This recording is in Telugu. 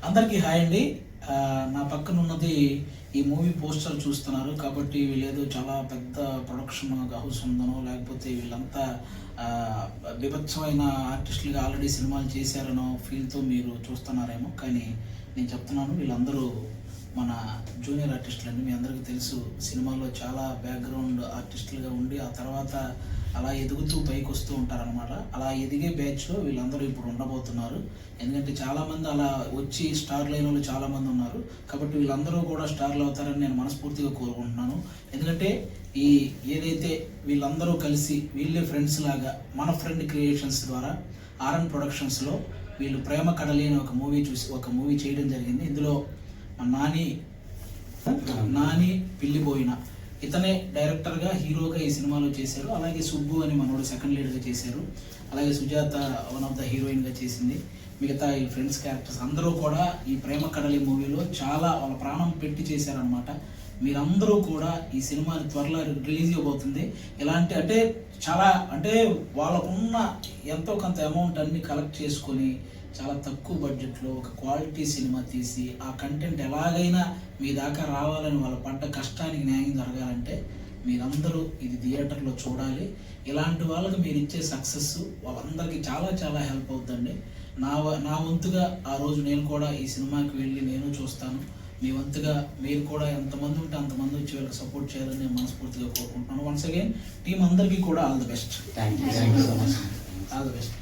అందరికీ హాయ్ అండి. నా పక్కన ఉన్నది ఈ మూవీ పోస్టర్ చూస్తున్నారు కాబట్టి వీళ్ళేదో చాలా పెద్ద ప్రొడక్షన్ హౌస్ ఉందనో లేకపోతే వీళ్ళంతా బీభత్సమైన ఆర్టిస్టులుగా ఆల్రెడీ సినిమాలు చేశారనో ఫీల్తో మీరు చూస్తున్నారేమో. కానీ నేను చెప్తున్నాను, వీళ్ళందరూ మన జూనియర్ ఆర్టిస్టులు అండి. మీ అందరికీ తెలుసు, సినిమాలో చాలా బ్యాక్గ్రౌండ్ ఆర్టిస్టులుగా ఉండి ఆ తర్వాత అలా ఎదుగుతూ పైకి వస్తూ ఉంటారనమాట. అలా ఎదిగే బ్యాచ్లో వీళ్ళందరూ ఇప్పుడు ఉండబోతున్నారు. ఎందుకంటే చాలామంది అలా వచ్చి స్టార్ లైన్ వాళ్ళు చాలామంది ఉన్నారు కాబట్టి వీళ్ళందరూ కూడా స్టార్లు అవుతారని నేను మనస్ఫూర్తిగా కోరుకుంటున్నాను. ఎందుకంటే ఈ ఏదైతే వీళ్ళందరూ కలిసి వీళ్ళే ఫ్రెండ్స్ లాగా మన ఫ్రెండ్ క్రియేషన్స్ ద్వారా ఆర్ఎన్ ప్రొడక్షన్స్లో వీళ్ళు ప్రేమ కడలి అని ఒక మూవీ చేయడం జరిగింది. ఇందులో నాని పిల్లిపోయిన ఇతనే డైరెక్టర్గా హీరోగా ఈ సినిమాలో చేశారు. అలాగే సుబ్బు అని మనోడు సెకండ్ లీడ్గా చేశారు. అలాగే సుజాత వన్ ఆఫ్ ద హీరోయిన్గా చేసింది. మిగతా ఈ ఫ్రెండ్స్ క్యారెక్టర్స్ అందరూ కూడా ఈ ప్రేమ కడలి మూవీలో చాలా వాళ్ళ ప్రాణం పెట్టి చేశారనమాట. మీరందరూ కూడా ఈ సినిమాని త్వరలో రిలీజ్ ఇవ్వబోతుంది. అంటే వాళ్ళకున్న ఎంతో కొంత అమౌంట్ అన్ని కలెక్ట్ చేసుకొని చాలా తక్కువ బడ్జెట్లో ఒక క్వాలిటీ సినిమా తీసి ఆ కంటెంట్ ఎలాగైనా మీ దాకా రావాలని వాళ్ళ పడ్డ కష్టానికి న్యాయం జరగాలంటే మీరందరూ ఇది థియేటర్లో చూడాలి. ఇలాంటి వాళ్ళకి మీరు ఇచ్చే సక్సెస్ వాళ్ళందరికీ చాలా చాలా హెల్ప్ అవుతుందండి. నా వంతుగా ఆ రోజు నేను కూడా ఈ సినిమాకి వెళ్ళి నేను చూస్తాను. మీ వంతుగా మీరు కూడా ఎంతమంది ఉంటే అంతమంది వచ్చి వీళ్ళకి సపోర్ట్ చేయాలని నేను మనస్ఫూర్తిగా కోరుకుంటున్నాను. వన్స్ అగైన్ టీం అందరికీ కూడా all the best. Thank you so much. All the best.